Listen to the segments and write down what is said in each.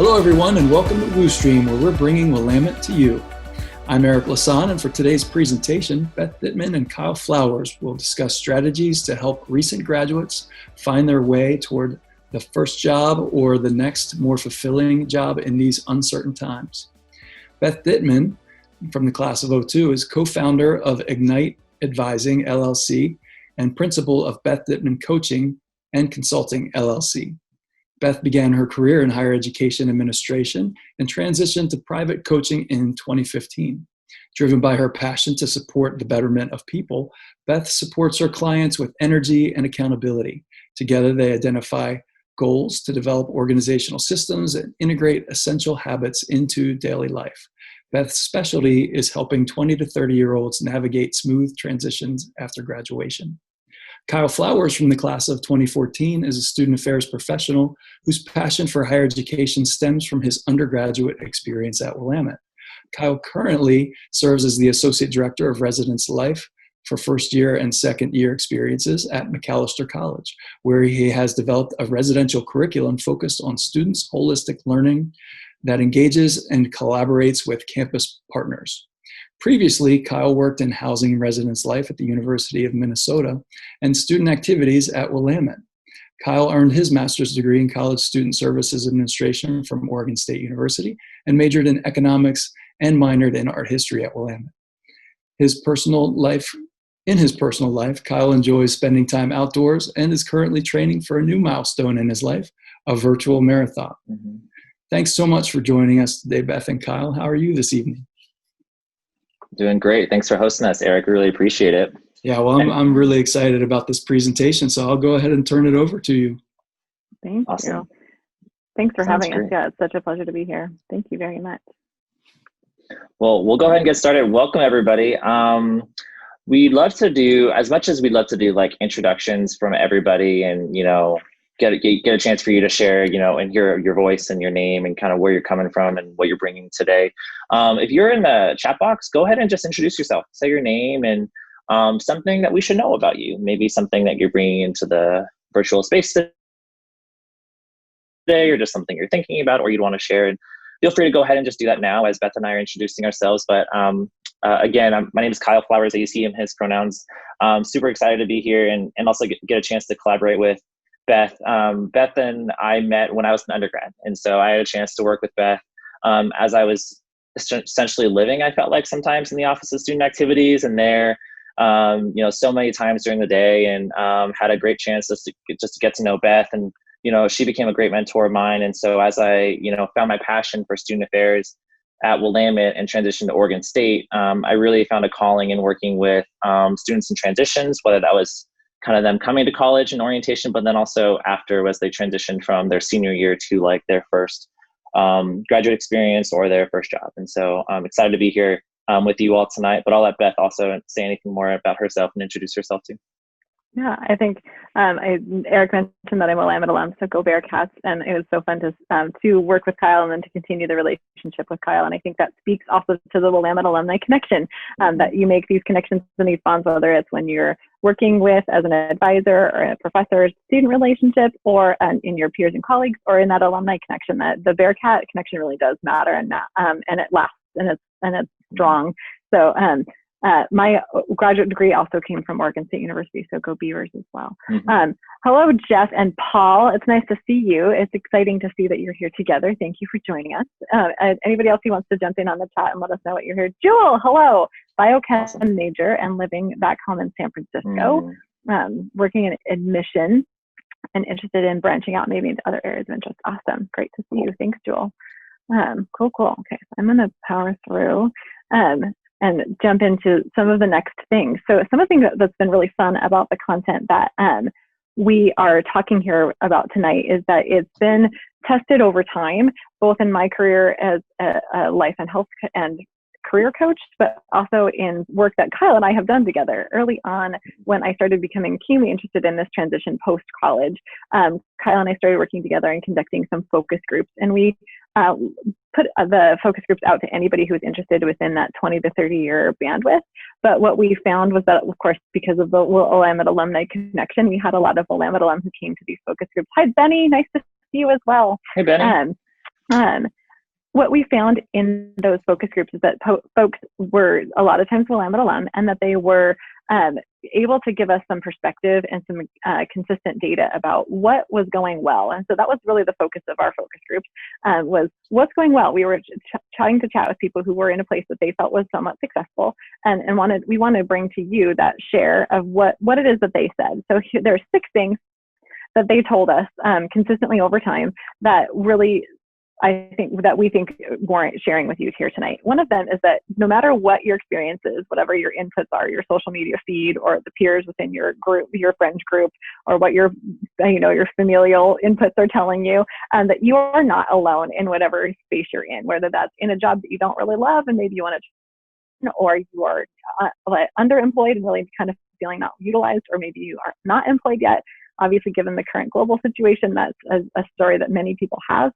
Hello, everyone, and welcome to WooStream, where we're bringing Willamette to you. I'm Eric Lasan, and for today's presentation, Beth Dittman and Kyle Flowers will discuss strategies to help recent graduates find their way toward the first job or the next more fulfilling job in these uncertain times. Beth Dittman, from the class of '02, is co-founder of Ignite Advising LLC and principal of Beth Dittman Coaching and Consulting LLC. Beth began her career in higher education administration and transitioned to private coaching in 2015. Driven by her passion to support the betterment of people, Beth supports her clients with energy and accountability. Together, they identify goals to develop organizational systems and integrate essential habits into daily life. Beth's specialty is helping 20 to 30-year-olds navigate smooth transitions after graduation. Kyle Flowers from the class of 2014 is a student affairs professional whose passion for higher education stems from his undergraduate experience at Willamette. Kyle currently serves as the Associate Director of Residence Life for first year and second year experiences at Macalaster College, where he has developed a residential curriculum focused on students' holistic learning that engages and collaborates with campus partners. Previously, Kyle worked in housing and residence life at the University of Minnesota and student activities at Willamette. Kyle earned his master's degree in college student services administration from Oregon State University and majored in economics and minored in art history at Willamette. In his personal life, Kyle enjoys spending time outdoors and is currently training for a new milestone in his life, a virtual marathon. Mm-hmm. Thanks so much for joining us today, Beth and Kyle. How are you this evening? Doing great. Thanks for hosting us, Eric. Really appreciate it. Yeah, well, I'm really excited about this presentation, so I'll go ahead and turn it over to you. Thank you. Thanks for having us. Yeah, it's such a pleasure to be here. Thank you very much. Well, we'll go ahead and get started. Welcome, everybody. We'd love to do, as much as we'd love to do like introductions from everybody and, get a chance for you to share, and hear your voice and your name and kind of where you're coming from and what you're bringing today. If you're in the chat box, go ahead and just introduce yourself. Say your name and something that we should know about you. Maybe something that you're bringing into the virtual space today, or just something you're thinking about or you'd want to share. And feel free to go ahead and just do that now as Beth and I are introducing ourselves. But again, my name is Kyle Flowers, as you see him, his pronouns. Super excited to be here and also get a chance to collaborate with Beth. Beth and I met when I was an undergrad. And so I had a chance to work with Beth as I was essentially living, I felt like sometimes in the office of student activities and there, so many times during the day, and had a great chance just to get to know Beth. And, she became a great mentor of mine. And so as I, found my passion for student affairs at Willamette and transitioned to Oregon State, I really found a calling in working with students in transitions, whether that was kind of them coming to college and orientation, but then also after as they transitioned from their senior year to like their first graduate experience or their first job. And so I'm excited to be here with you all tonight, but I'll let Beth also say anything more about herself and introduce herself too. Yeah, I think Eric mentioned that I'm a Willamette alum, so go Bearcats, and it was so fun to work with Kyle and then to continue the relationship with Kyle. And I think that speaks also to the Willamette alumni connection, that you make these connections and these bonds, whether it's when you're working with as an advisor or a professor-student relationship, or in your peers and colleagues, or in that alumni connection. That the Bearcat connection really does matter, and it lasts and it's strong. So. My graduate degree also came from Oregon State University, so go Beavers as well. Mm-hmm. Hello, Jeff and Paul. It's nice to see you. It's exciting to see that you're here together. Thank you for joining us. Anybody else who wants to jump in on the chat and let us know what you're here? Jewel, hello. Biochem major and living back home in San Francisco, working in admission and interested in branching out maybe into other areas of interest. Awesome. Great to see you. Thanks, Jewel. Cool. Okay, so I'm going to power through. And jump into some of the next things. So some of the things that's been really fun about the content that we are talking here about tonight is that it's been tested over time, both in my career as a life and health and career coach, but also in work that Kyle and I have done together early on when I started becoming keenly interested in this transition post-college. Kyle and I started working together and conducting some focus groups, and we put the focus groups out to anybody who's interested within that 20 to 30 year bandwidth. But what we found was that, of course, because of the Willamette alumni connection, we had a lot of Willamette alum who came to these focus groups. Hi, Benny. Nice to see you as well. Hey, Benny. What we found in those focus groups is that folks were a lot of times Willamette alum, and that they were able to give us some perspective and some consistent data about what was going well. And so that was really the focus of our focus groups, was what's going well. We were trying to chat with people who were in a place that they felt was somewhat successful, and we want to bring to you that share of what it is that they said. So there's 6 things that they told us consistently over time that really, we think warrant sharing with you here tonight. One of them is that no matter what your experience is, whatever your inputs are, your social media feed or the peers within your group, your friends group, or what your familial inputs are telling you, that you are not alone in whatever space you're in, whether that's in a job that you don't really love and maybe you want to, or you are underemployed and really kind of feeling not utilized, or maybe you are not employed yet. Obviously, given the current global situation, that's a story that many people have.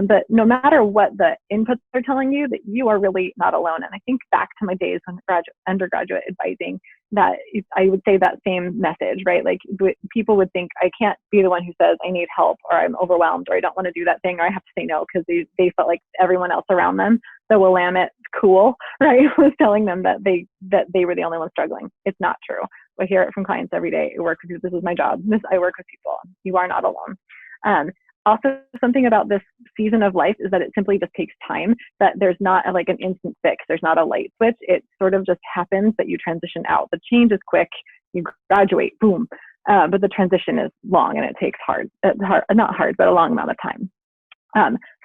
But no matter what the inputs are telling you, that you are really not alone. And I think back to my days when undergraduate advising, that I would say that same message, right? Like people would think, I can't be the one who says I need help, or I'm overwhelmed, or I don't want to do that thing, or I have to say no, because they felt like everyone else around them, the Willamette cool, right, was telling them that they were the only ones struggling. It's not true. I hear it from clients every day. I work with you. This is my job. I work with people. You are not alone. Also, something about this season of life is that it simply just takes time, that there's not like an instant fix. There's not a light switch. It sort of just happens that you transition out. The change is quick. You graduate, boom. But the transition is long, and it takes not hard, but a long amount of time.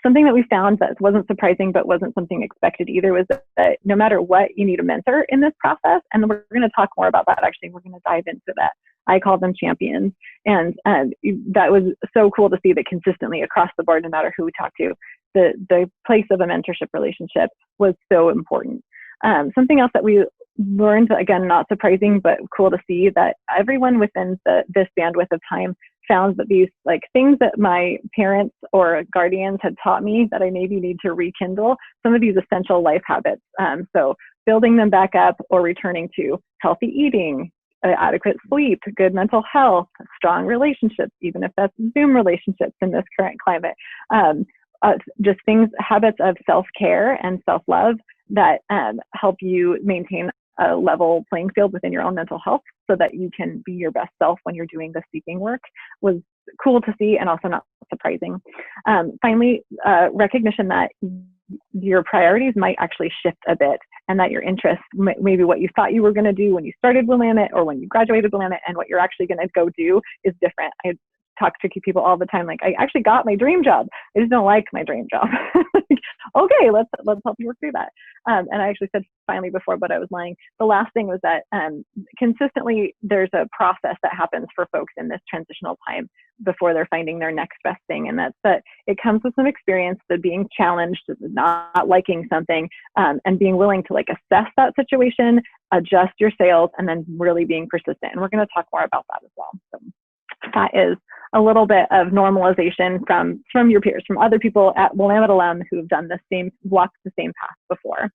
Something that we found that wasn't surprising, but wasn't something expected either, was that no matter what, you need a mentor in this process. And we're going to talk more about that. Actually, we're going to dive into that. I call them champions. And that was so cool to see that consistently across the board, no matter who we talk to, the place of a mentorship relationship was so important. Something else that we learned, again, not surprising, but cool to see, that everyone within this bandwidth of time found that these like things that my parents or guardians had taught me that I maybe need to rekindle, some of these essential life habits. So building them back up or returning to healthy eating, adequate sleep, good mental health, strong relationships, even if that's Zoom relationships in this current climate. Just habits of self-care and self-love that help you maintain a level playing field within your own mental health, so that you can be your best self when you're doing the seeking work, was cool to see, and also not surprising. Finally, recognition that your priorities might actually shift a bit, and that your interests, maybe what you thought you were going to do when you started Willamette or when you graduated Willamette, and what you're actually going to go do is different. I talk to people all the time, like, I actually got my dream job, I just don't like my dream job. Okay, let's help you work through that. And I actually said finally before, but I was lying. The last thing was that consistently there's a process that happens for folks in this transitional time before they're finding their next best thing, and that's that it comes with some experience, the being challenged, not liking something, and being willing to like assess that situation, adjust your sails, and then really being persistent. And we're going to talk more about that as well. So that is a little bit of normalization from your peers, from other people at Willamette alum who have done walked the same path before.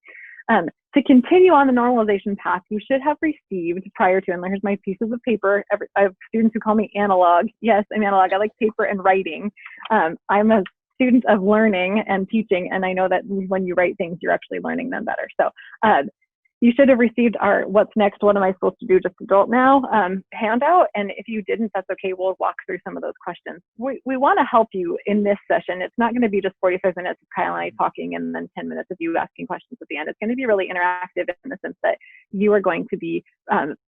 To continue on the normalization path, you should have received prior to, and here's my pieces of paper. I have students who call me analog. Yes, I'm analog. I like paper and writing. I'm a student of learning and teaching, and I know that when you write things, you're actually learning them better. So you should have received our What's Next, What Am I Supposed to Do Just Adult Now handout. And if you didn't, that's okay. We'll walk through some of those questions. We want to help you in this session. It's not going to be just 45 minutes of Kyle and I talking and then 10 minutes of you asking questions at the end. It's going to be really interactive in the sense that you are going to be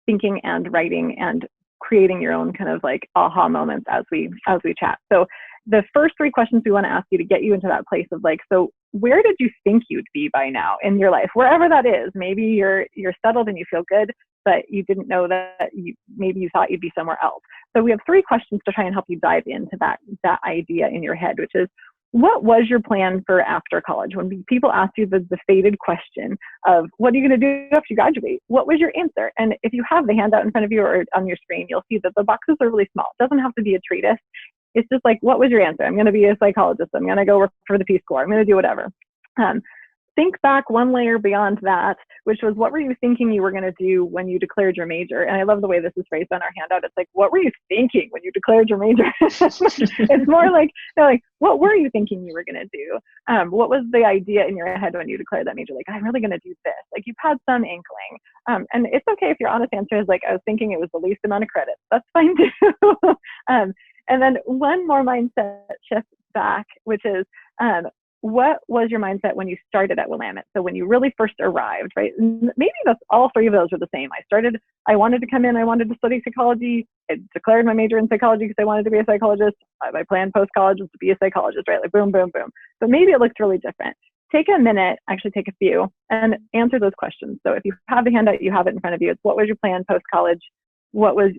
thinking and writing and creating your own kind of like aha moments as we chat. So the first 3 questions we want to ask you to get you into that place of like, so where did you think you'd be by now in your life, wherever that is? Maybe you're settled and you feel good, but you didn't know that maybe you thought you'd be somewhere else. So we have 3 questions to try and help you dive into that idea in your head, which is, what was your plan for after college? When people ask you the fated question of what are you going to do after you graduate, what was your answer? And if you have the handout in front of you or on your screen, you'll see that the boxes are really small. It doesn't have to be a treatise. It's just like, what was your answer? I'm going to be a psychologist. I'm going to go work for the Peace Corps. I'm going to do whatever. think back one layer beyond that, which was, what were you thinking you were going to do when you declared your major? And I love the way this is phrased on our handout. It's like, what were you thinking when you declared your major? It's more like, what were you thinking you were going to do? What was the idea in your head when you declared that major? Like, I'm really going to do this. Like, you've had some inkling. And it's okay if your honest answer is like, I was thinking it was the least amount of credits. That's fine too. And then one more mindset shift back, which is, what was your mindset when you started at Willamette? So when you really first arrived, right? Maybe that's all three of those are the same. I wanted to come in, I wanted to study psychology. I declared my major in psychology because I wanted to be a psychologist. My plan post-college was to be a psychologist, right? Like boom, boom, boom. But maybe it looks really different. Take a minute, actually take a few, and answer those questions. So if you have the handout, you have it in front of you. It's, what was your plan post-college? What was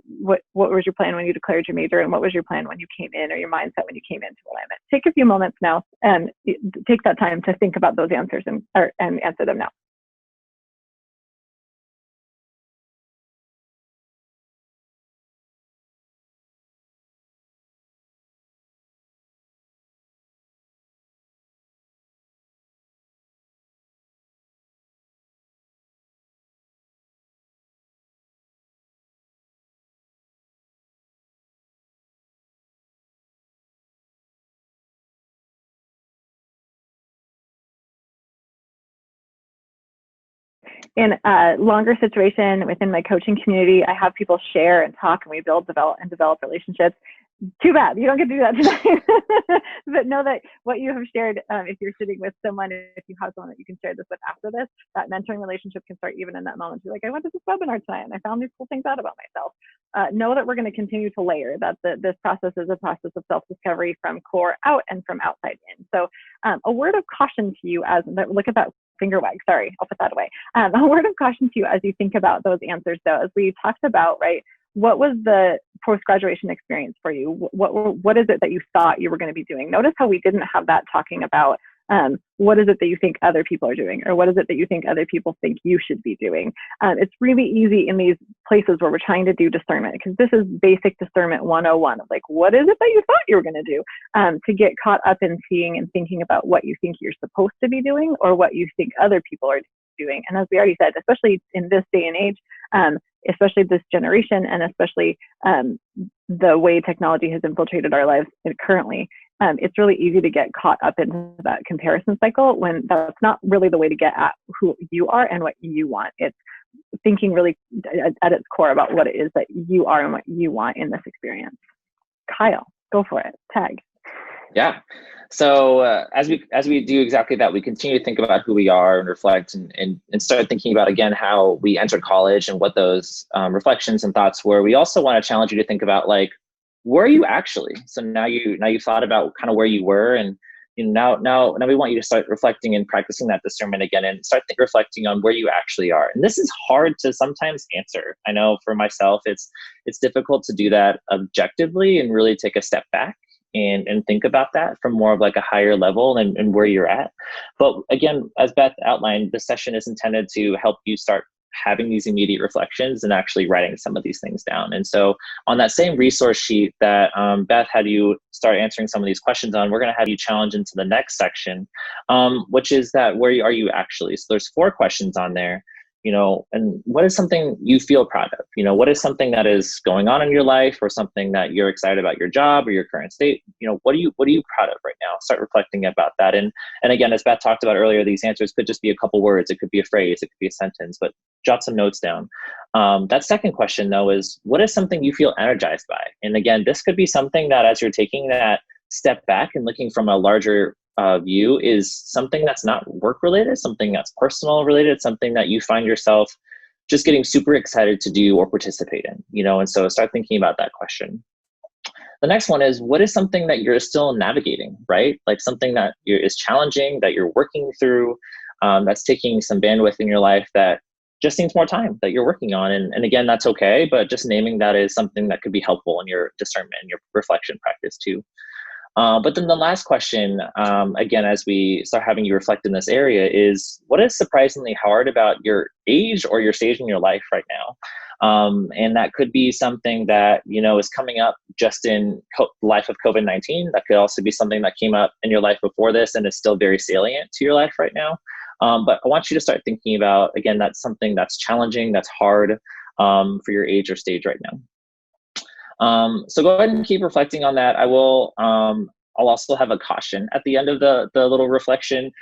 your plan when you declared your major, and what was your plan when you came in, or your mindset when you came into Willamette? Take a few moments now and take that time to think about those answers and answer them now. In a longer situation within my coaching community, I have people share and talk, and we develop relationships. Too bad you don't get to do that tonight. But know that what you have shared, if you're sitting with someone, if you have someone that you can share this with after this, that mentoring relationship can start even in that moment. You're like, I went to this webinar tonight and I found these cool things out about myself. Know that we're going to continue to layer, that this process is a process of self-discovery from core out and from outside in. So a word of caution to you as, look at that finger wag, sorry, I'll put that away. A word of caution to you as you think about those answers, though, as we talked about, right? What was the post-graduation experience for you? What is it that you thought you were going to be doing? Notice how we didn't have that talking about what is it that you think other people are doing, or what is it that you think other people think you should be doing? It's really easy in these places where we're trying to do discernment, because this is basic discernment 101 of like, what is it that you thought you were going to do? To get caught up in seeing and thinking about what you think you're supposed to be doing, or what you think other people are doing. And as we already said, especially in this day and age, especially this generation, and especially the way technology has infiltrated our lives currently, it's really easy to get caught up into that comparison cycle when that's not really the way to get at who you are and what you want. It's thinking really at its core about what it is that you are and what you want in this experience. Kyle, go for it. Tag. Yeah. So as we do exactly that, we continue to think about who we are and reflect and start thinking about, again, how we entered college and what those reflections and thoughts were. We also want to challenge you to think about, like, where are you actually? So now you've thought about kind of where you were, and now we want you to start reflecting and practicing that discernment again, and start reflecting on where you actually are. And this is hard to sometimes answer. I know for myself, it's difficult to do that objectively and really take a step back and think about that from more of like a higher level and where you're at. But again, as Beth outlined, the session is intended to help you start having these immediate reflections and actually writing some of these things down. And so on that same resource sheet that Beth had you start answering some of these questions on, we're going to have you challenge into the next section, which is that where are you actually? So there's 4 questions on there. And what is something you feel proud of? What is something that is going on in your life, or something that you're excited about your job or your current state? What are you proud of right now? Start reflecting about that. And again, as Beth talked about earlier, these answers could just be a couple words. It could be a phrase. It could be a sentence, but jot some notes down. That second question, though, is what is something you feel energized by? And again, this could be something that as you're taking that step back and looking from a larger view, is something that's not work related, something that's personal related, something that you find yourself just getting super excited to do or participate in, and so start thinking about that question. The next one is, what is something that you're still navigating, right? Like something that is challenging, that you're working through, that's taking some bandwidth in your life that just needs more time, that you're working on. And again, that's okay, but just naming that is something that could be helpful in your discernment and your reflection practice too. But then the last question, again, as we start having you reflect in this area, is what is surprisingly hard about your age or your stage in your life right now? And that could be something that, is coming up just in life of COVID-19. That could also be something that came up in your life before this and is still very salient to your life right now. But I want you to start thinking about, again, that's something that's challenging, that's hard for your age or stage right now. So go ahead and keep reflecting on that. I'll also have a caution at the end of the little reflection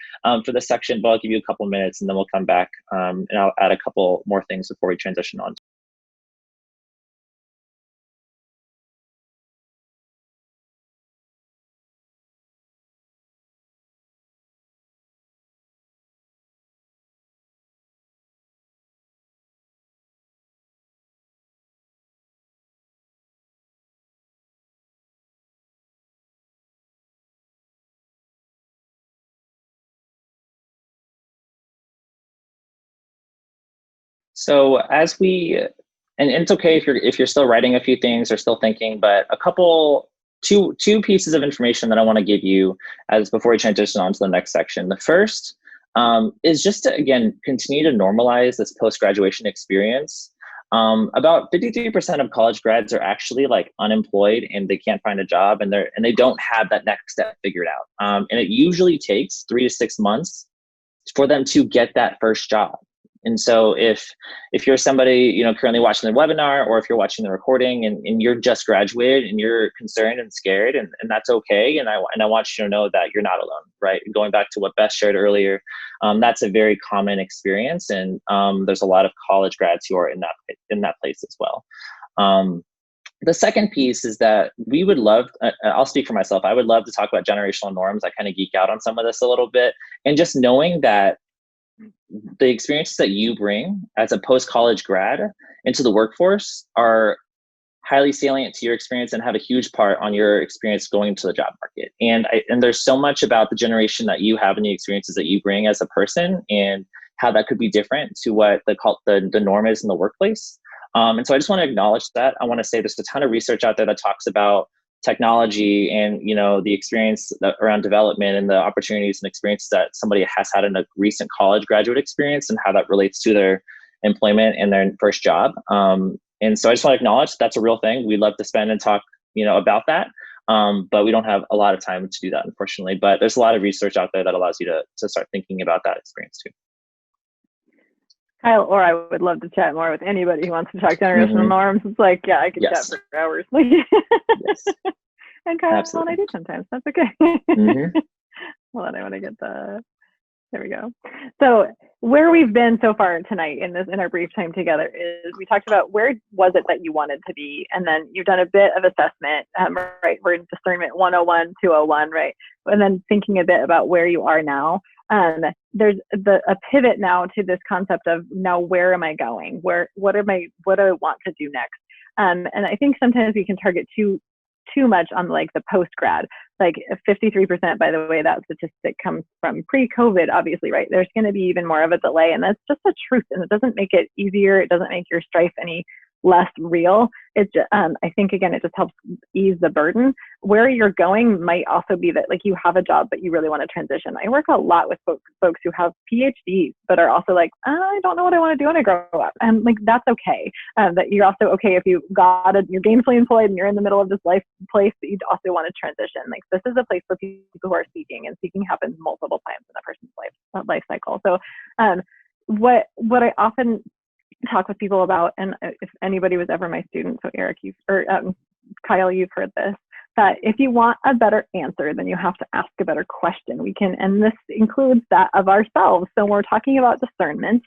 for this section, but I'll give you a couple minutes and then we'll come back and I'll add a couple more things before we transition on. So and it's okay if you're still writing a few things or still thinking, but two pieces of information that I want to give you as before we transition on to the next section. The first is just to, again, continue to normalize this post-graduation experience. About 53% of college grads are actually like unemployed and they can't find a job and they don't have that next step figured out. And it usually takes 3 to 6 months for them to get that first job. And so if you're somebody, currently watching the webinar, or if you're watching the recording and you're just graduated and you're concerned and scared, and that's okay. And I want you to know that you're not alone, right? Going back to what Beth shared earlier, that's a very common experience. And there's a lot of college grads who are in that place as well. The second piece is that we would love, I'll speak for myself, I would love to talk about generational norms. I kind of geek out on some of this a little bit. And just knowing that the experiences that you bring as a post-college grad into the workforce are highly salient to your experience and have a huge part on your experience going to the job market. And there's so much about the generation that you have and the experiences that you bring as a person and how that could be different to what the norm is in the workplace. And so I just want to acknowledge that. I want to say there's a ton of research out there that talks about technology and the experience around development and the opportunities and experiences that somebody has had in a recent college graduate experience and how that relates to their employment and their first job. And so I just want to acknowledge that's a real thing. We'd love to spend and talk about that, but we don't have a lot of time to do that, unfortunately. But there's a lot of research out there that allows you to start thinking about that experience too. Kyle, or I would love to chat more with anybody who wants to talk generational norms. It's like, yeah, I could chat for hours. Yes. And Kyle, Absolutely. and I do sometimes. That's okay. Hold on, I want to get there we go. So where we've been so far tonight in our brief time together is we talked about where was it that you wanted to be, and then you've done a bit of assessment, right? We're in discernment 101, 201, right? And then thinking a bit about where you are now. There's a pivot now to this concept of now where am I going? What do I want to do next? And I think sometimes we can target too much on like the post grad. Like 53%, by the way, that statistic comes from pre-COVID, obviously, right? There's going to be even more of a delay, and that's just the truth. And it doesn't make it easier. It doesn't make your strife any less real. It's I think, again, it just helps ease the burden. Where you're going might also be that like you have a job, but you really want to transition. I work a lot with folks who have PhDs, but are also like, I don't know what I want to do when I grow up. And like, that's okay. That you're also okay if you're gainfully employed and you're in the middle of this life place, but you also want to transition. Like, this is a place for people who are seeking, and seeking happens multiple times in a person's life cycle. So what I often talk with people about, and if anybody was ever my student, so Eric, Kyle, you've heard this, that if you want a better answer, then you have to ask a better question. And this includes that of ourselves. So we're talking about discernment,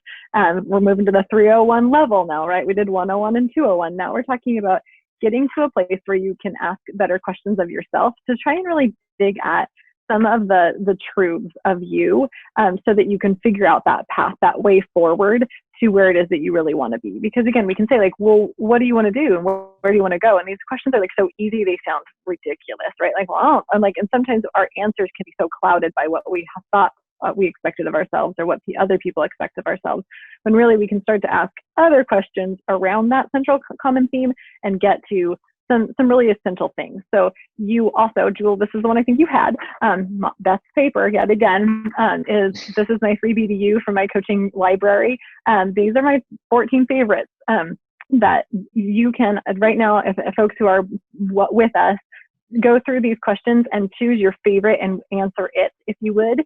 we're moving to the 301 level now, right? We did 101 and 201. Now we're talking about getting to a place where you can ask better questions of yourself to try and really dig at some of the truths of you, so that you can figure out that path, that way forward to where it is that you really want to be. Because again, we can say like, well, what do you want to do? And where do you want to go? And these questions are like so easy, they sound ridiculous, right? Like, well, and sometimes our answers can be so clouded by what we have thought we expected of ourselves, or what the other people expect of ourselves, when really we can start to ask other questions around that central common theme and get to some really essential things. So you also, Jewel, this is the one I think you had, Beth's paper yet again, this is my freebie to you from my coaching library. These are my 14 favorites that you can, right now, if folks who are with us, go through these questions and choose your favorite and answer it, if you would.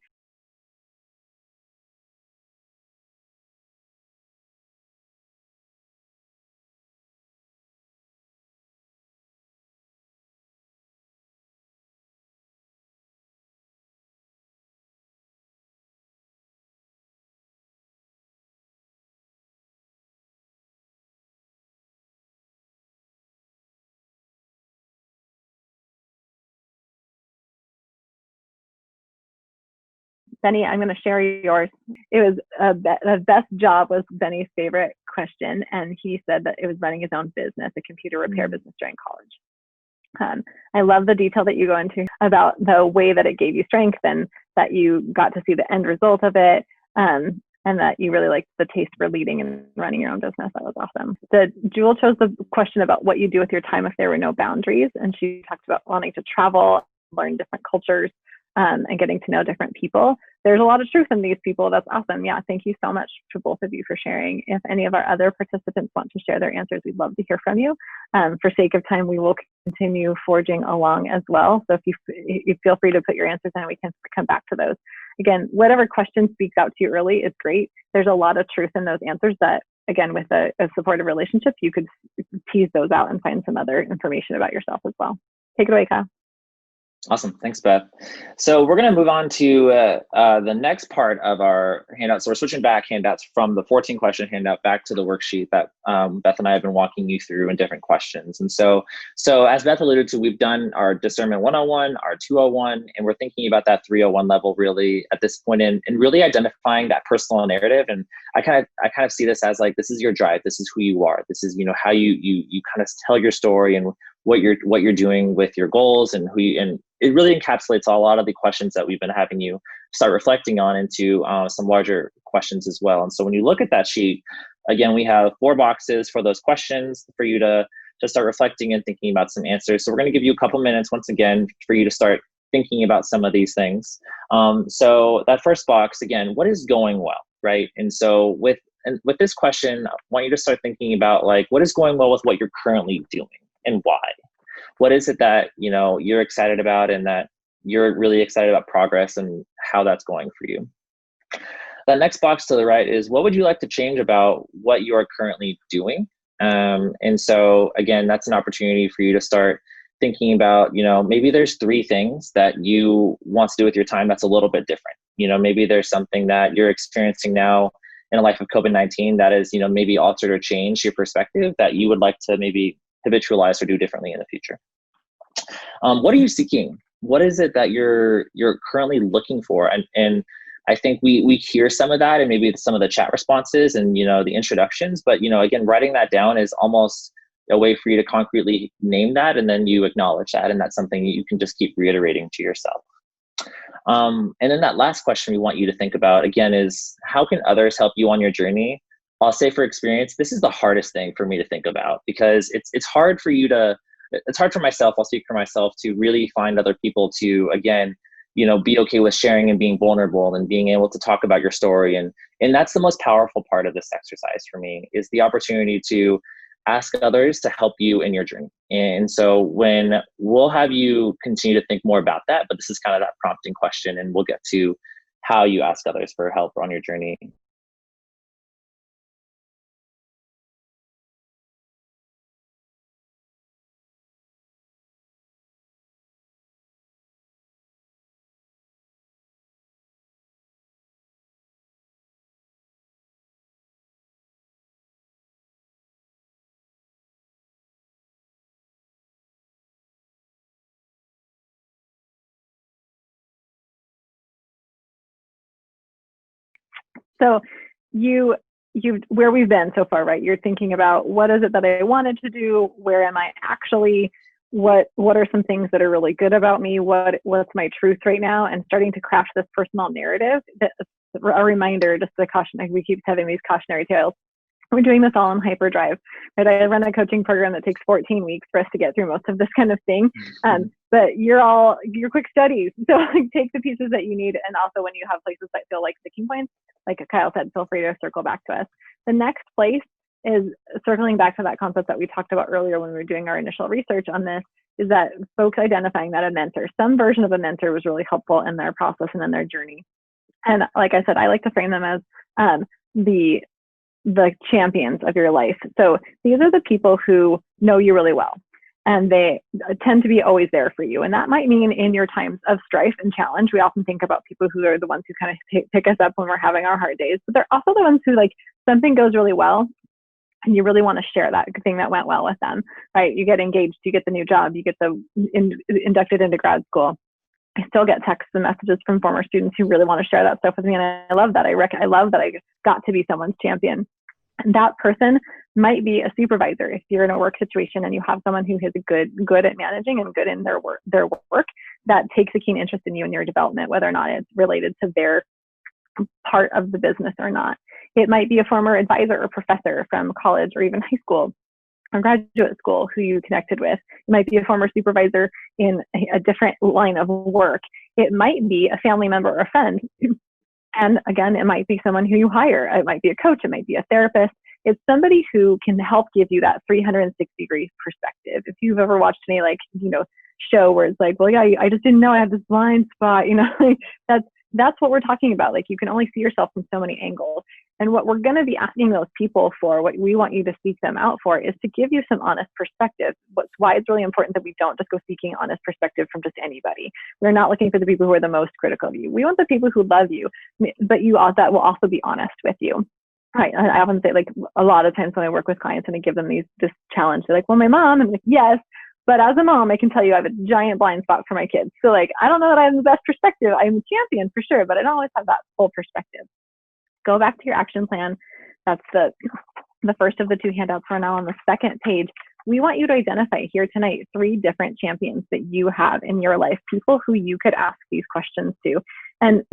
Benny, I'm going to share yours. It was the best job was Benny's favorite question. And he said that it was running his own business, a computer repair business during college. I love the detail that you go into about the way that it gave you strength and that you got to see the end result of it. And that you really liked the taste for leading and running your own business. That was awesome. Jewel chose the question about what you do with your time if there were no boundaries. And she talked about wanting to travel, learn different cultures, and getting to know different people. There's a lot of truth in these people. That's awesome. Yeah, thank you so much to both of you for sharing. If any of our other participants want to share their answers, we'd love to hear from you. For sake of time, we will continue forging along as well. So if you feel free to put your answers in, we can come back to those. Again, whatever question speaks out to you early is great. There's a lot of truth in those answers that, again, with a supportive relationship, you could tease those out and find some other information about yourself as well. Take it away, Kyle. Awesome. Thanks, Beth. So we're going to move on to the next part of our handout. So we're switching back handouts from the 14 question handout back to the worksheet that Beth and I have been walking you through in different questions. And so as Beth alluded to, we've done our discernment 101, our 201, and we're thinking about that 301 level really at this point in really identifying that personal narrative. And I kind of see this as like, this is your drive. This is who you are. This is, how you kind of tell your story and what you're doing with your goals and and it really encapsulates a lot of the questions that we've been having you start reflecting on into some larger questions as well. And so when you look at that sheet, again, we have 4 boxes for those questions for you to start reflecting and thinking about some answers. So we're going to give you a couple minutes once again for you to start thinking about some of these things. So that first box, again, what is going well, right? And so with this question, I want you to start thinking about like, what is going well with what you're currently doing and why? What is it that, you're excited about and that you're really excited about progress and how that's going for you? That next box to the right is what would you like to change about what you are currently doing? And so again, that's an opportunity for you to start thinking about, maybe there's 3 things that you want to do with your time that's a little bit different. Maybe there's something that you're experiencing now in a life of COVID-19 that is, maybe altered or changed your perspective that you would like to maybe habitualize or do differently in the future. What are you seeking? What is it that you're currently looking for? And I think we hear some of that and maybe some of the chat responses and, the introductions, but, again, writing that down is almost a way for you to concretely name that. And then you acknowledge that. And that's something you can just keep reiterating to yourself. And then that last question we want you to think about again is how can others help you on your journey? I'll say for experience, this is the hardest thing for me to think about because it's hard for it's hard for myself, I'll speak for myself, to really find other people to, again, be okay with sharing and being vulnerable and being able to talk about your story. And that's the most powerful part of this exercise for me is the opportunity to ask others to help you in your journey. And so when we'll have you continue to think more about that, but this is kind of that prompting question and we'll get to how you ask others for help on your journey. So you where we've been so far, right? You're thinking about what is it that I wanted to do? Where am I actually? What are some things that are really good about me? What's my truth right now? And starting to craft this personal narrative. A reminder, just the caution, we keep having these cautionary tales. We're doing this all in hyperdrive, right? I run a coaching program that takes 14 weeks for us to get through most of this kind of thing. But you're quick studies. So take the pieces that you need. And also when you have places that feel like sticking points, like Kyle said, feel free to circle back to us. The next place is circling back to that concept that we talked about earlier when we were doing our initial research on this, is that folks identifying that a mentor, some version of a mentor was really helpful in their process and in their journey. And like I said, I like to frame them as the champions of your life. So these are the people who know you really well, and they tend to be always there for you. And that might mean in your times of strife and challenge. We often think about people who are the ones who kind of pick us up when we're having our hard days, but they're also the ones who, like, something goes really well and you really want to share that thing that went well with them, right? You get engaged, you get the new job, you get inducted into grad school. I still get texts and messages from former students who really want to share that stuff with me. And I love that. I love that I got to be someone's champion. And that person might be a supervisor. If you're in a work situation and you have someone who is good at managing and good in their work, that takes a keen interest in you and your development, whether or not it's related to their part of the business or not. It might be a former advisor or professor from college or even high school or graduate school who you connected with. It might be a former supervisor in a different line of work. It might be a family member or a friend. And again, it might be someone who you hire. It might be a coach. It might be a therapist. It's somebody who can help give you that 360-degree perspective. If you've ever watched any show where it's like, well, yeah, I just didn't know I had this blind spot, that's what we're talking about. Like, you can only see yourself from so many angles. And what we're going to be asking those people for, what we want you to seek them out for, is to give you some honest perspective. Why it's really important that we don't just go seeking honest perspective from just anybody. We're not looking for the people who are the most critical of you. We want the people who love you, but that will also be honest with you. Right. I often say, like, a lot of times when I work with clients and I give them this challenge, they're like, well, my mom, I'm like, yes, but as a mom, I can tell you I have a giant blind spot for my kids. So, like, I don't know that I have the best perspective. I'm a champion for sure, but I don't always have that full perspective. Go back to your action plan. That's the first of the 2 handouts for now. On the second page, we want you to identify here tonight 3 different champions that you have in your life, people who you could ask these questions to. And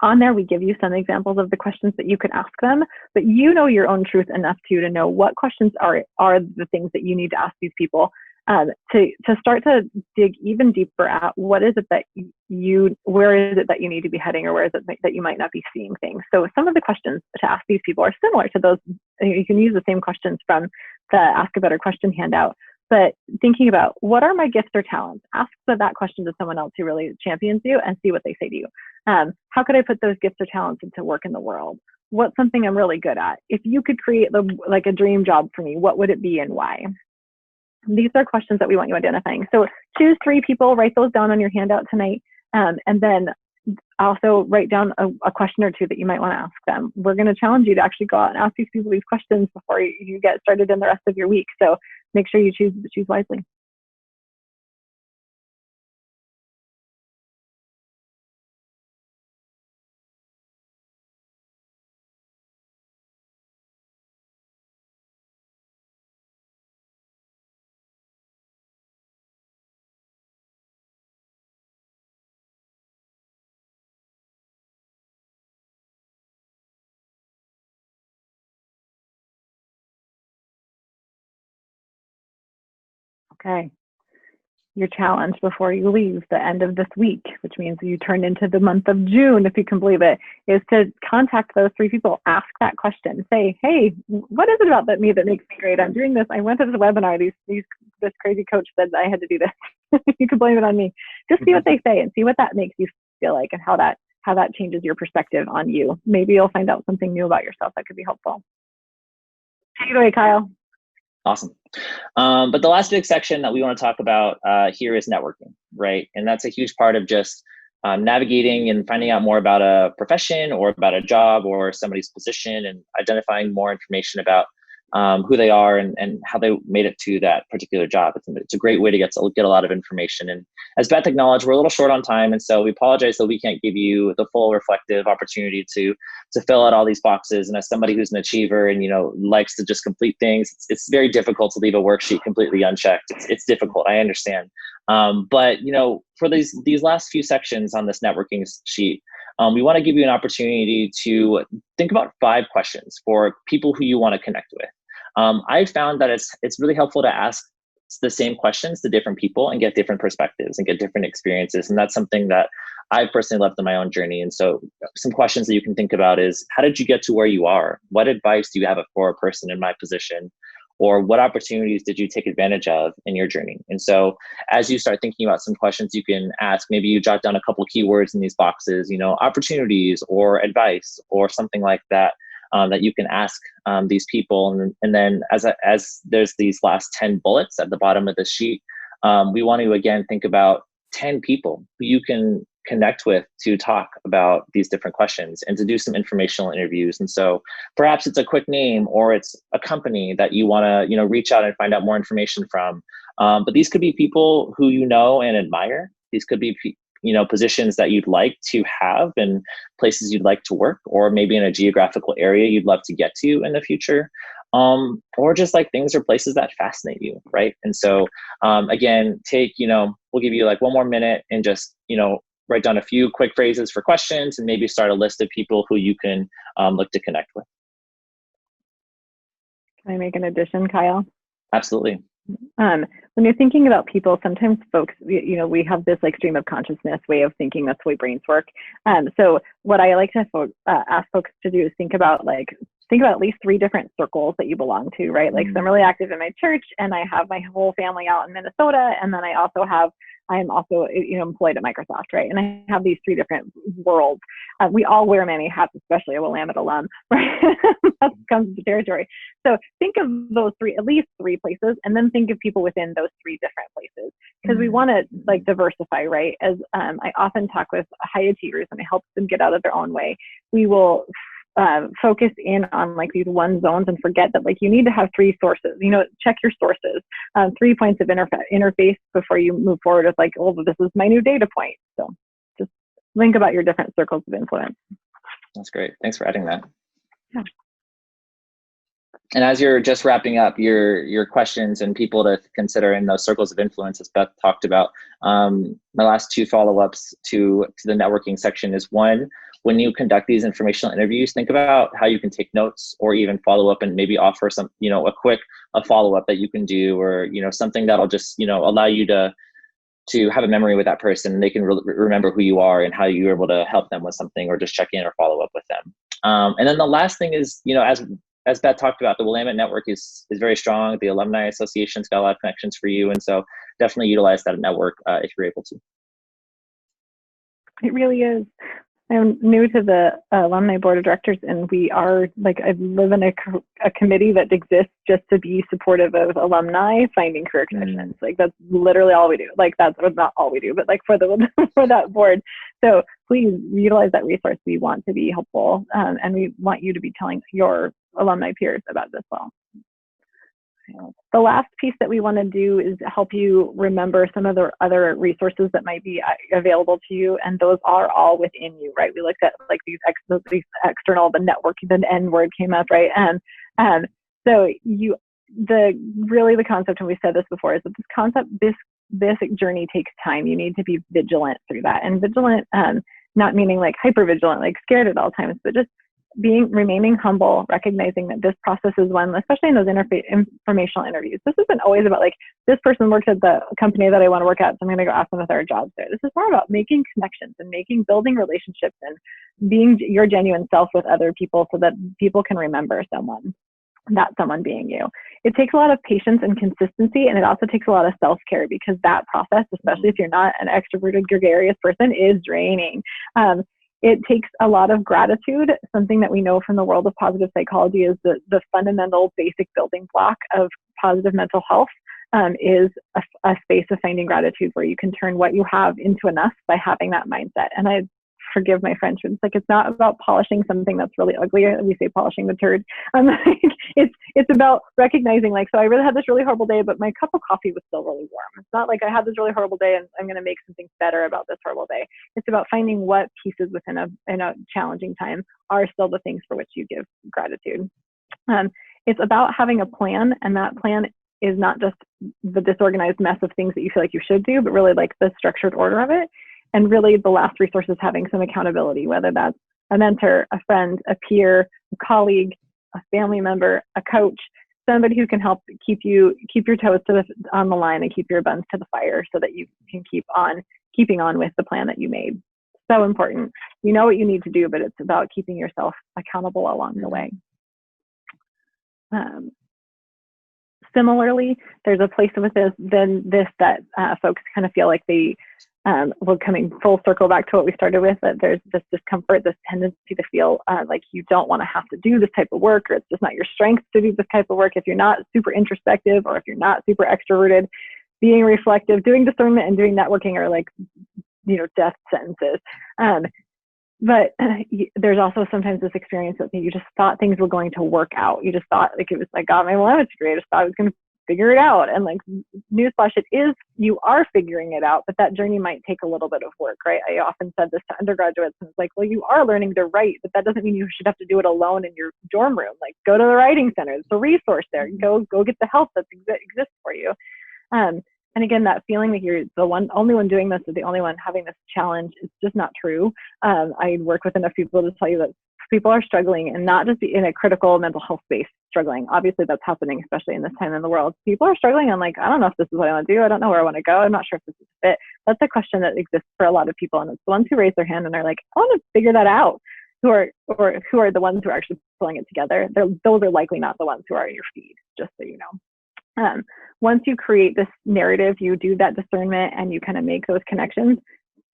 on there, we give you some examples of the questions that you could ask them, but you know your own truth enough to know what questions are the things that you need to ask these people to start to dig even deeper at what is it that where is it that you need to be heading, or where is it that you might not be seeing things. So some of the questions to ask these people are similar to those. You can use the same questions from the Ask a Better Question handout, but thinking about what are my gifts or talents? Ask that question to someone else who really champions you and see what they say to you. How could I put those gifts or talents into work in the world? What's something I'm really good at? If you could create a dream job for me, what would it be and why? These are questions that we want you identifying. So choose 3 people, write those down on your handout tonight, and then also write down a question or 2 that you might want to ask them. We're going to challenge you to actually go out and ask these people these questions before you get started in the rest of your week. So make sure you choose wisely. Okay. Your challenge before you leave the end of this week, which means you turn into the month of June, if you can believe it, is to contact those 3 people. Ask that question. Say, hey, what is it about me that makes me great? I'm doing this. I went to this webinar. This crazy coach said I had to do this. You can blame it on me. Just see what they say and see what that makes you feel like, and how that changes your perspective on you. Maybe you'll find out something new about yourself that could be helpful. Take it away, Kyle. Awesome. But the last big section that we want to talk about here is networking, right? And that's a huge part of just navigating and finding out more about a profession or about a job or somebody's position, and identifying more information about who they are and how they made it to that particular job. It's a great way to get a lot of information. And as Beth acknowledged, we're a little short on time, and so we apologize that we can't give you the full reflective opportunity to fill out all these boxes. And as somebody who's an achiever and likes to just complete things, it's very difficult to leave a worksheet completely unchecked. It's difficult. I understand. But for these last few sections on this networking sheet, we want to give you an opportunity to think about 5 questions for people who you want to connect with. I've found that it's really helpful to ask the same questions to different people and get different perspectives and get different experiences. And that's something that I've personally loved in my own journey. And so some questions that you can think about is, how did you get to where you are? What advice do you have for a person in my position? Or what opportunities did you take advantage of in your journey? And so as you start thinking about some questions you can ask, maybe you jot down a couple keywords in these boxes, opportunities or advice or something like that, that you can ask these people. And then as there's these last 10 bullets at the bottom of the sheet, we want to, again, think about 10 people who you can connect with to talk about these different questions and to do some informational interviews. And so perhaps it's a quick name or it's a company that you want to, reach out and find out more information from. But these could be people who you know and admire. These could be positions that you'd like to have and places you'd like to work, or maybe in a geographical area you'd love to get to in the future. Or just like things or places that fascinate you, right? And so again, we'll give you like one more minute and just, write down a few quick phrases for questions and maybe start a list of people who you can look to connect with. Can I make an addition, Kyle? Absolutely. When you're thinking about people, sometimes folks, we have this like stream of consciousness way of thinking. That's the way brains work. So what I like to ask folks to do is think about at least 3 different circles that you belong to, right? Like, so I'm really active in my church, and I have my whole family out in Minnesota, and then I am also employed at Microsoft, right? And I have these 3 different worlds. We all wear many hats, especially a Willamette alum, right? That comes to the territory. So think of those at least 3 places, and then think of people within those 3 different places, because we want to like diversify, right? As I often talk with high achievers and I help them get out of their own way, we will focus in on like these 1 zones and forget that like you need to have 3 sources. Check your sources, 3 points of interface before you move forward with like, oh, this is my new data point. So just think about your different circles of influence. That's great. Thanks for adding that. Yeah. And as you're just wrapping up your questions and people to consider in those circles of influence, as Beth talked about, my last 2 follow-ups to the networking section is 1, when you conduct these informational interviews, think about how you can take notes or even follow up and maybe offer some, a follow-up that you can do, or, something that'll just, allow you to have a memory with that person, and they can remember who you are and how you were able to help them with something, or just check in or follow up with them. And then the last thing is, as Beth talked about, the Willamette network is very strong. The Alumni Association's got a lot of connections for you. And so definitely utilize that network if you're able to. It really is. I'm new to the alumni board of directors, and we are I live in a committee that exists just to be supportive of alumni finding career connections. Like, that's literally all we do. Like, that's not all we do, but like for that board. So please utilize that resource. We want to be helpful, and we want you to be telling your alumni peers about this well. The last piece that we want to do is help you remember some of the other resources that might be available to you, and those are all within you, right? We looked at like these external, the network, the N word came up, right? And so the concept, and we said this before, is that this concept, this journey takes time. You need to be vigilant through that, and vigilant, not meaning like hyper vigilant, like scared at all times, but just remaining humble, recognizing that this process is one, especially in those informational interviews. This isn't always about like, this person works at the company that I want to work at, so I'm going to go ask them if there are jobs there. This is more about making connections and building relationships and being your genuine self with other people, so that people can remember that someone being you. It takes a lot of patience and consistency, and it also takes a lot of self-care, because that process, especially if you're not an extroverted, gregarious person, is draining. It takes a lot of gratitude. Something that we know from the world of positive psychology is the fundamental basic building block of positive mental health is a space of finding gratitude, where you can turn what you have into enough by having that mindset. And I forgive my French, but it's not about polishing something that's really ugly. We say polishing the turd. It's about recognizing, so I really had this really horrible day, but my cup of coffee was still really warm. It's not like I had this really horrible day and I'm going to make something better about this horrible day. It's about finding what pieces within a challenging time are still the things for which you give gratitude. It's about having a plan, and that plan is not just the disorganized mess of things that you feel like you should do, but really like the structured order of it. And really the last resource is having some accountability, whether that's a mentor, a friend, a peer, a colleague, a family member, a coach, somebody who can help keep your toes on the line and keep your buns to the fire, so that you can keeping on with the plan that you made. So important. You know what you need to do, but it's about keeping yourself accountable along the way. Similarly, there's a place with this that folks kind of feel like they, we're coming full circle back to what we started with, that there's this discomfort, this tendency to feel like you don't want to have to do this type of work, or it's just not your strength to do this type of work. If you're not super introspective, or if you're not super extroverted, being reflective, doing discernment, and doing networking are like, death sentences. But there's also sometimes this experience that you just thought things were going to work out. You just thought, like, it was like, got my Willamette degree. I just thought it was going to figure it out. And like, newsflash, you are figuring it out, but that journey might take a little bit of work, right? I often said this to undergraduates, and it's like, well, you are learning to write, but that doesn't mean you should have to do it alone in your dorm room. Like, go to the writing center. There's a resource there. Go get the help that exists for you. And again, that feeling that you're the only one doing this, or the only one having this challenge, is just not true. I work with enough people to tell you that people are struggling, and not just in a critical mental health space struggling. Obviously that's happening, especially in this time in the world. People are struggling on like, I don't know if this is what I want to do. I don't know where I want to go. I'm not sure if this is a fit. That's a question that exists for a lot of people. And it's the ones who raise their hand and are like, I want to figure that out, who are the ones who are actually pulling it together. Those are likely not the ones who are in your feed, just so you know. Once you create this narrative, you do that discernment and you kind of make those connections,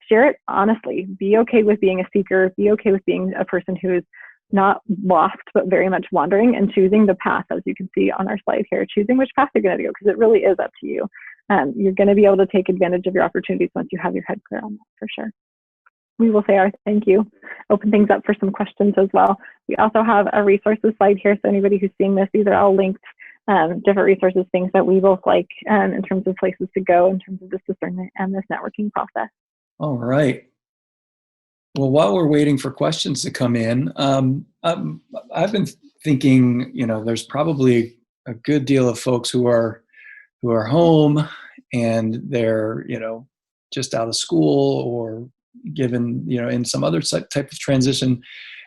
share it honestly. Be okay with being a seeker. Be okay with being a person who is not lost, but very much wandering, and choosing the path, as you can see on our slide here, choosing which path you're going to go, because it really is up to you. You're going to be able to take advantage of your opportunities once you have your head clear on that, for sure. We will say our thank you, open things up for some questions as well. We also have a resources slide here, so anybody who's seeing this, these are all linked, different resources, things that we both like in terms of places to go, in terms of this discernment and this networking process. All right. Well, while we're waiting for questions to come in, I've been thinking, there's probably a good deal of folks who are home and they're, just out of school or given, in some other type of transition,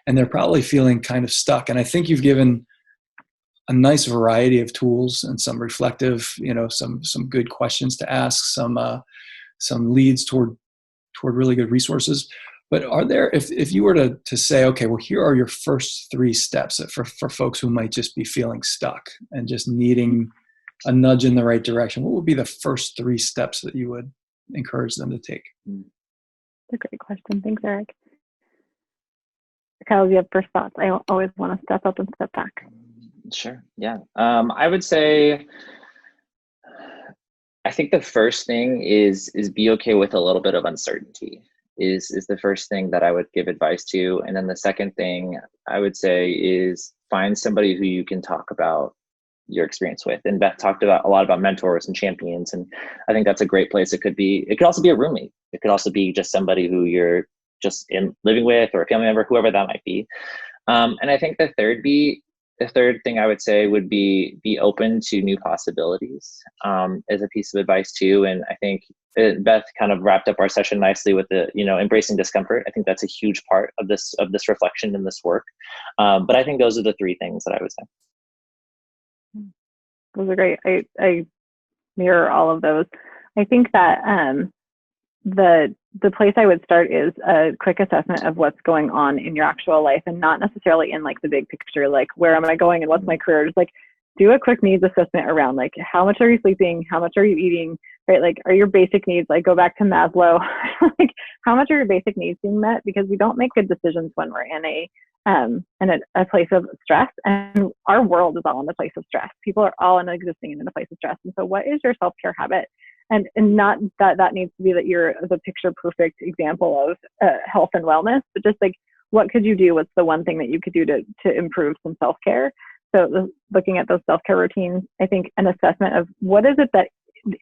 and they're probably feeling kind of stuck. And I think you've given a nice variety of tools and some reflective, some good questions to ask, some leads toward really good resources. But are there, if you were to say, okay, well, here are your first 3 steps for folks who might just be feeling stuck and just needing a nudge in the right direction, what would be the first 3 steps that you would encourage them to take? That's a great question. Thanks, Eric. Kyle, do you have first thoughts? I always want to step up and step back. Sure. Yeah. I would say, I think the first thing is be okay with a little bit of uncertainty is the first thing that I would give advice to. And then the second thing I would say is find somebody who you can talk about your experience with. And Beth talked a lot about mentors and champions. And I think that's a great place. It could also be a roommate. It could also be just somebody who you're just living with, or a family member, whoever that might be. And I think the third thing I would say would be open to new possibilities as a piece of advice too. And I think Beth kind of wrapped up our session nicely with the, embracing discomfort. I think that's a huge part of this reflection and this work. But I think those are the 3 things that I would say. Those are great. I mirror all of those. I think that the place I would start is a quick assessment of what's going on in your actual life, and not necessarily in like the big picture, like where am I going and what's my career. Just like do a quick needs assessment around like how much are you sleeping, how much are you eating, right? Like are your basic needs, like go back to Maslow, like how much are your basic needs being met? Because we don't make good decisions when we're in a place of stress, and our world is all in the place of stress. People are all existing in a place of stress. And so what is your self-care habit? And not that needs to be that you're the picture perfect example of health and wellness, but just like, what could you do? What's the one thing that you could do to improve some self-care? So looking at those self-care routines, I think an assessment of what is it that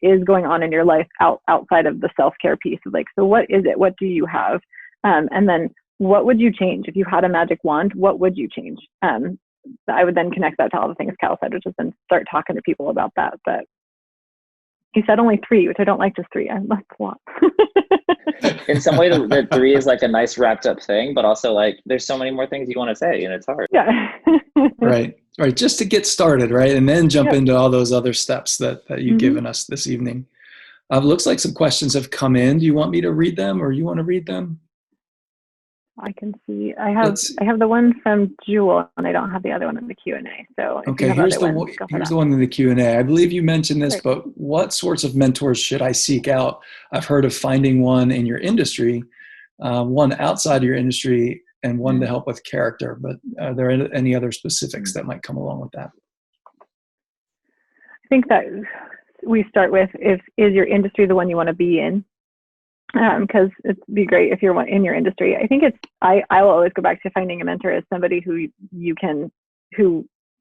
is going on in your life outside of the self-care piece of like, so what is it? What do you have? And then what would you change? If you had a magic wand, what would you change? I would then connect that to all the things Cal said, which is then start talking to people about that. But he said only 3, which I don't like, just 3. That's a lot. In some way, the 3 is like a nice wrapped up thing, but also like there's so many more things you want to say, and it's hard. Yeah. Right. Just to get started, right? And then jump into all those other steps that you've given us this evening. Looks like some questions have come in. Do you want me to read them, or you want to read them? I can see. I have the one from Jewel, and I don't have the other one in the Q&A. So okay, here's the one in the Q&A. I believe you mentioned this, but what sorts of mentors should I seek out? I've heard of finding one in your industry, one outside your industry, and one to help with character. But are there any other specifics that might come along with that? I think that we start with, is your industry the one you want to be in? Because it'd be great if you're in your industry. I think I will always go back to finding a mentor as somebody who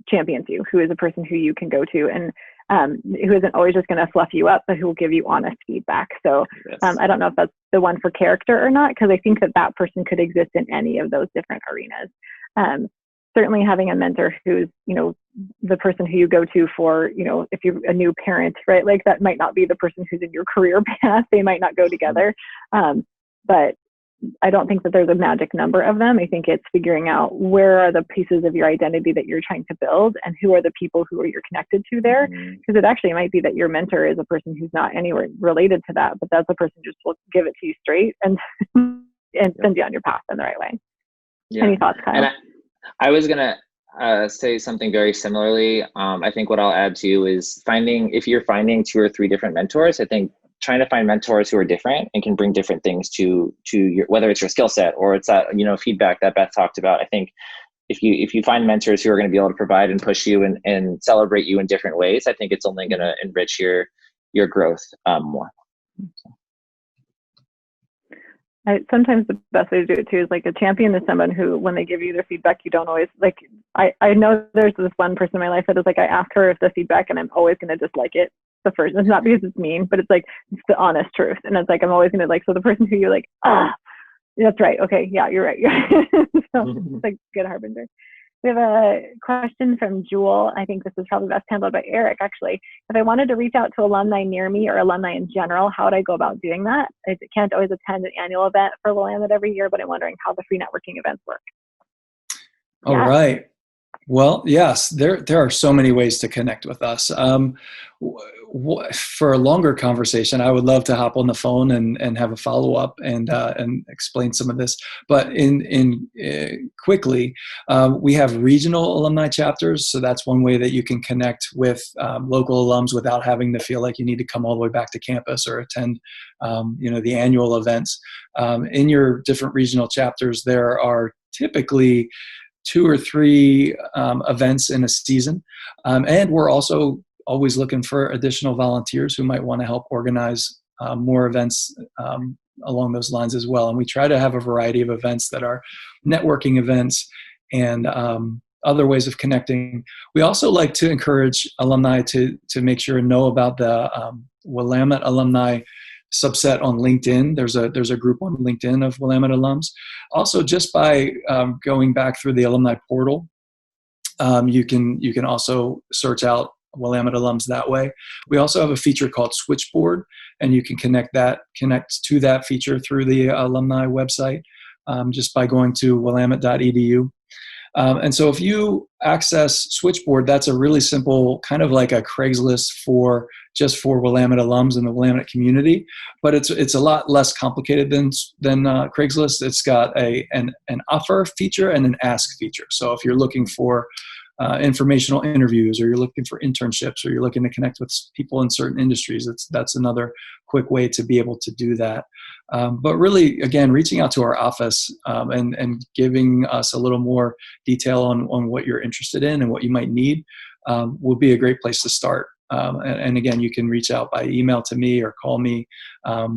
champions you, who is a person who you can go to. And who isn't always just going to fluff you up, but who will give you honest feedback. So Yes. I don't know if that's the one for character or not, because I think that person could exist in any of those different arenas. Certainly having a mentor who's, the person who you go to for, if you're a new parent, right? Like that might not be the person who's in your career path. They might not go together. But I don't think that there's a magic number of them. I think it's figuring out where are the pieces of your identity that you're trying to build and who are the people who you're connected to there. Because it actually might be that your mentor is a person who's not anywhere related to that, but that's a person who just will give it to you straight and send you on your path in the right way. Yeah. Any thoughts, Kyle? And I was going to say something very similarly. I think what I'll add to you is if you're finding 2 or 3 different mentors, I think trying to find mentors who are different and can bring different things to your, whether it's your skill set or it's that, feedback that Beth talked about. I think if you find mentors who are going to be able to provide and push you and celebrate you in different ways, I think it's only going to enrich your growth more. Sometimes the best way to do it too is like a champion is someone who, when they give you their feedback, you don't always like. I know there's this one person in my life that is like, I ask her if the feedback and I'm always going to dislike it the first. It's not because it's mean, but it's like it's the honest truth, and it's like I'm always going to like. So the person who you're like, that's right, okay, yeah, you're right. So it's like good harbinger. We have a question from Jewel. I think this is probably best handled by Eric, actually. If I wanted to reach out to alumni near me or alumni in general, how would I go about doing that? I can't always attend an annual event for Willamette every year, but I'm wondering how the free networking events work. All right. Well, yes, there are so many ways to connect with us. For a longer conversation, I would love to hop on the phone and have a follow up and explain some of this. But quickly, we have regional alumni chapters, so that's one way that you can connect with local alums without having to feel like you need to come all the way back to campus or attend, the annual events. In your different regional chapters, there are typically 2 or 3 events in a season. And we're also always looking for additional volunteers who might want to help organize more events along those lines as well. And we try to have a variety of events that are networking events and other ways of connecting. We also like to encourage alumni to make sure and know about the Willamette alumni subset on LinkedIn. There's a group on LinkedIn of Willamette alums. Also, just by going back through the alumni portal, you can also search out Willamette alums that way. We also have a feature called Switchboard, and you can connect to that feature through the alumni website just by going to willamette.edu. And so if you access Switchboard, that's a really simple, kind of like a Craigslist for Willamette alums in the Willamette community, but it's a lot less complicated than Craigslist. It's got an offer feature and an ask feature. So if you're looking for informational interviews, or you're looking for internships, or you're looking to connect with people in certain industries, that's another quick way to be able to do that. But really, again, reaching out to our office and giving us a little more detail on what you're interested in and what you might need would be a great place to start. And again, you can reach out by email to me or call me.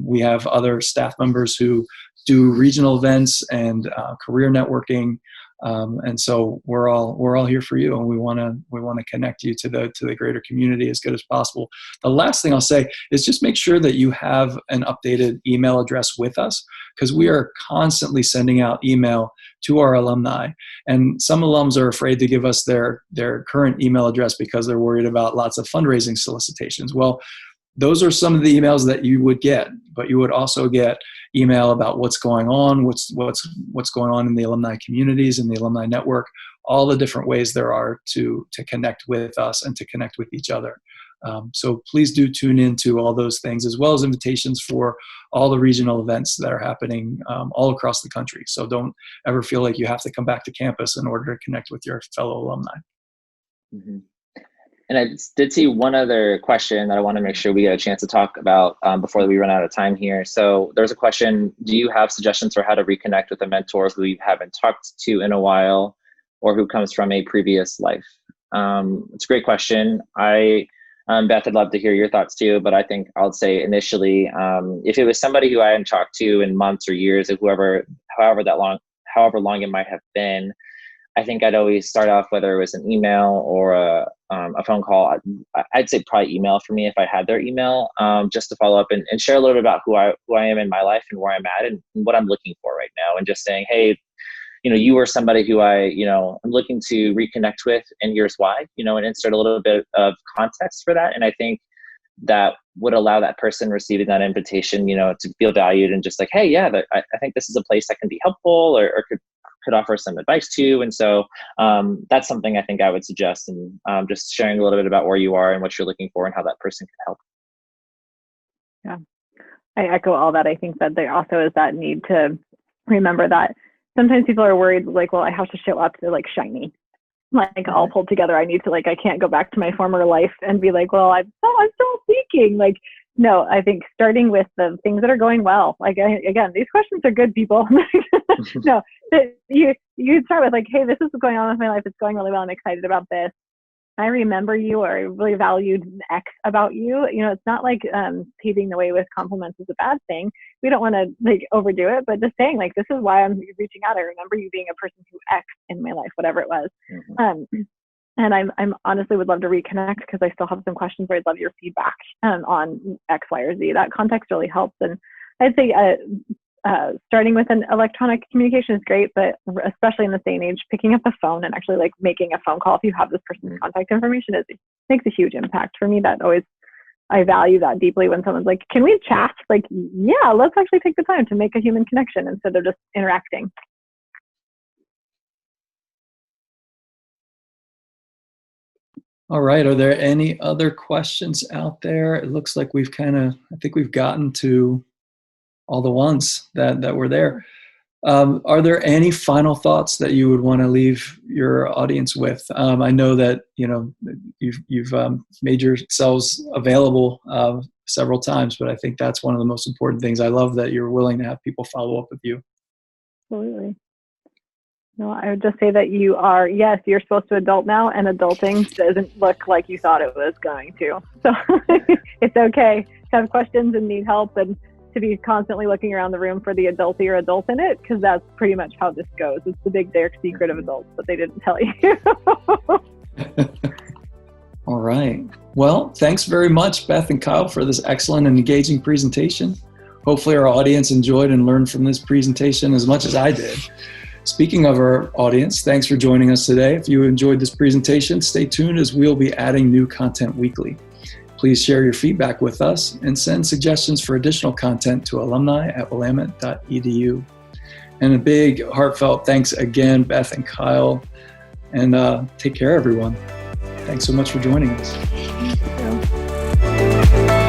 We have other staff members who do regional events and career networking. And so we're all here for you, and we want to connect you to the greater community as good as possible. The last thing I'll say is just make sure that you have an updated email address with us, because we are constantly sending out email to our alumni, and some alums are afraid to give us their current email address because they're worried about lots of fundraising solicitations. Well, those are some of the emails that you would get, but you would also get email about what's going on, what's going on in the alumni communities and the alumni network, all the different ways there are to connect with us and to connect with each other. So please do tune into all those things, as well as invitations for all the regional events that are happening all across the country. So don't ever feel like you have to come back to campus in order to connect with your fellow alumni. Mm-hmm. And I did see one other question that I want to make sure we get a chance to talk about before we run out of time here. So there's a question: do you have suggestions for how to reconnect with a mentor who you haven't talked to in a while, or who comes from a previous life? It's a great question. Beth, I'd love to hear your thoughts too, but I think I'll say initially, if it was somebody who I hadn't talked to in months or years, or however long it might have been, I think I'd always start off, whether it was an email or a phone call. I'd say probably email for me if I had their email, just to follow up and share a little bit about who I am in my life and where I'm at and what I'm looking for right now. And just saying, hey, you are somebody who I'm looking to reconnect with, and here's why, and insert a little bit of context for that. And I think that would allow that person receiving that invitation, to feel valued and just like, hey, yeah, I think this is a place that can be helpful or could offer some advice to. And so that's something I think I would suggest, and just sharing a little bit about where you are and what you're looking for and how that person can help. Yeah, I echo all that. I think that there also is that need to remember that sometimes people are worried, like, well, I have to show up to like shiny, like all pulled together. I need to I can't go back to my former life and be like, well, I'm still seeking. Like, no, I think starting with the things that are going well. Like, again, these questions are good, people. No, you start with like, hey, this is what's going on with my life. It's going really well. I'm excited about this. I remember you, or I really valued X about you. It's not like paving the way with compliments is a bad thing. We don't want to overdo it, but just saying this is why I'm reaching out. I remember you being a person who X in my life, whatever it was. Mm-hmm. And I'm honestly would love to reconnect because I still have some questions where I'd love your feedback on X, Y, or Z. That context really helps. And I'd say starting with an electronic communication is great, but especially in this day and age, picking up the phone and actually making a phone call if you have this person's contact information makes a huge impact for me. I value that deeply when someone's like, can we chat? Yeah, let's actually take the time to make a human connection instead of just interacting. All right. Are there any other questions out there? It looks like I think we've gotten to all the ones that were there. Are there any final thoughts that you would want to leave your audience with? I know that you've made yourselves available several times, but I think that's one of the most important things. I love that you're willing to have people follow up with you. Absolutely. No, I would just say that you're supposed to adult now, and adulting doesn't look like you thought it was going to. So it's okay to have questions and need help, and to be constantly looking around the room for the adultier adult in it, because that's pretty much how this goes. It's the big dark secret of adults that they didn't tell you. All right. Well, thanks very much, Beth and Kyle, for this excellent and engaging presentation. Hopefully our audience enjoyed and learned from this presentation as much as I did. Speaking of our audience, thanks for joining us today. If you enjoyed this presentation, stay tuned as we'll be adding new content weekly. Please share your feedback with us and send suggestions for additional content to alumni@willamette.edu. And a big heartfelt thanks again, Beth and Kyle. And take care, everyone. Thanks so much for joining us. Thank you.